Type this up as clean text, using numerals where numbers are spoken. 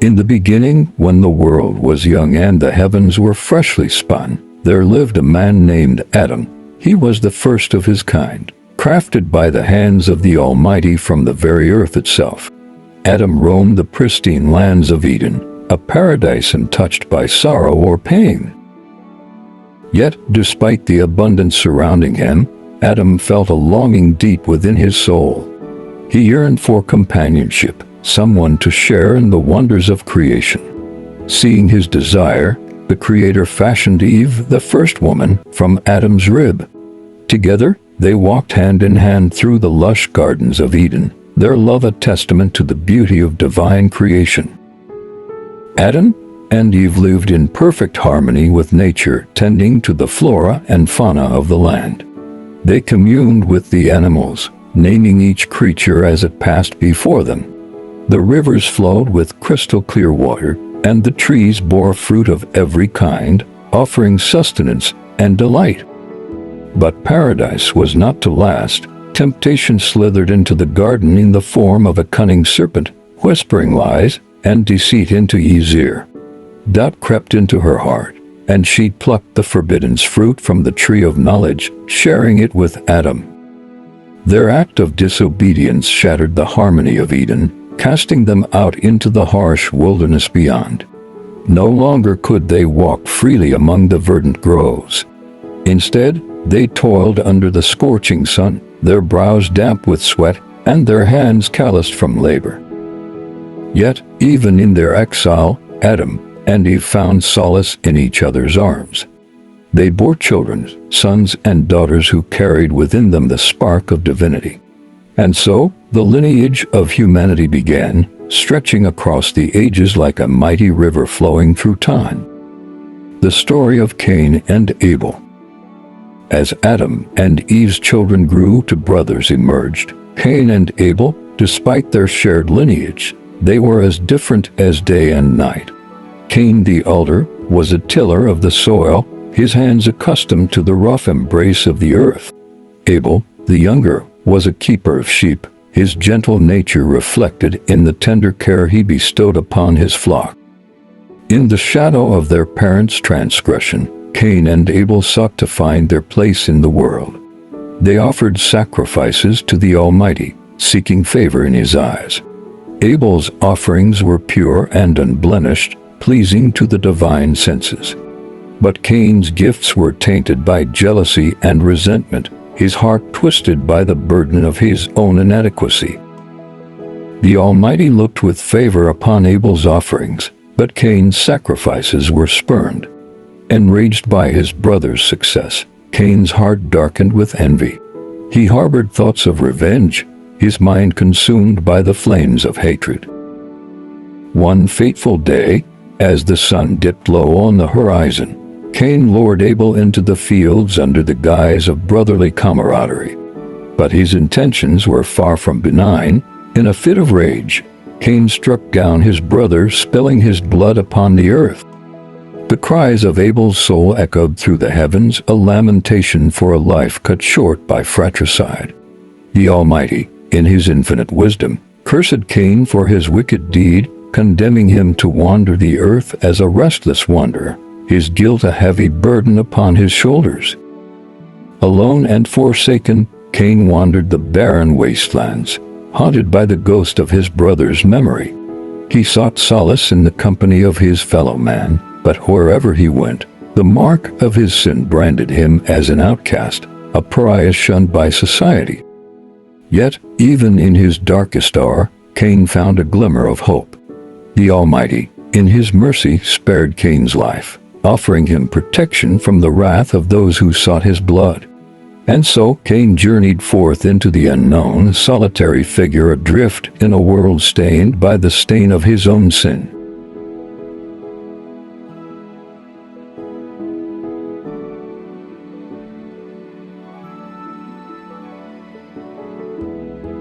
In the beginning, when the world was young and the heavens were freshly spun, there lived a man named Adam. He was the first of his kind, crafted by the hands of the Almighty from the very earth itself. Adam roamed the pristine lands of Eden, a paradise untouched by sorrow or pain. Yet, despite the abundance surrounding him, Adam felt a longing deep within his soul. He yearned for companionship, someone to share in the wonders of creation. Seeing his desire, the Creator fashioned Eve, the first woman, from Adam's rib. Together, they walked hand in hand through the lush gardens of Eden, their love a testament to the beauty of divine creation. Adam and Eve lived in perfect harmony with nature, tending to the flora and fauna of the land. They communed with the animals, naming each creature as it passed before them. The rivers flowed with crystal clear water, and the trees bore fruit of every kind, offering sustenance and delight. But paradise was not to last. Temptation slithered into the garden in the form of a cunning serpent, whispering lies and deceit into Eve's ear. Doubt crept into her heart, and she plucked the forbidden fruit from the tree of knowledge, sharing it with Adam. Their act of disobedience shattered the harmony of Eden, casting them out into the harsh wilderness beyond. No longer could they walk freely among the verdant groves. Instead, they toiled under the scorching sun, their brows damp with sweat and their hands calloused from labor. Yet, even in their exile, Adam and Eve found solace in each other's arms. They bore children, sons and daughters who carried within them the spark of divinity. And so, the lineage of humanity began, stretching across the ages like a mighty river flowing through time. The story of Cain and Abel. As Adam and Eve's children grew to brothers emerged, Cain and Abel, despite their shared lineage, they were as different as day and night. Cain the elder was a tiller of the soil, his hands accustomed to the rough embrace of the earth. Abel, the younger, was a keeper of sheep, his gentle nature reflected in the tender care he bestowed upon his flock. In the shadow of their parents' transgression, Cain and Abel sought to find their place in the world. They offered sacrifices to the Almighty, seeking favor in His eyes. Abel's offerings were pure and unblemished, pleasing to the divine senses. But Cain's gifts were tainted by jealousy and resentment, his heart twisted by the burden of his own inadequacy. The Almighty looked with favor upon Abel's offerings, but Cain's sacrifices were spurned. Enraged by his brother's success, Cain's heart darkened with envy. He harbored thoughts of revenge, his mind consumed by the flames of hatred. One fateful day, as the sun dipped low on the horizon, Cain lured Abel into the fields under the guise of brotherly camaraderie. But his intentions were far from benign. In a fit of rage, Cain struck down his brother, spilling his blood upon the earth. The cries of Abel's soul echoed through the heavens, a lamentation for a life cut short by fratricide. The Almighty, in His infinite wisdom, cursed Cain for his wicked deed, condemning him to wander the earth as a restless wanderer, his guilt a heavy burden upon his shoulders. Alone and forsaken, Cain wandered the barren wastelands, haunted by the ghost of his brother's memory. He sought solace in the company of his fellow man, but wherever he went, the mark of his sin branded him as an outcast, a pariah shunned by society. Yet, even in his darkest hour, Cain found a glimmer of hope. The Almighty, in His mercy, spared Cain's life, offering him protection from the wrath of those who sought his blood. And so Cain journeyed forth into the unknown, a solitary figure adrift in a world stained by the stain of his own sin.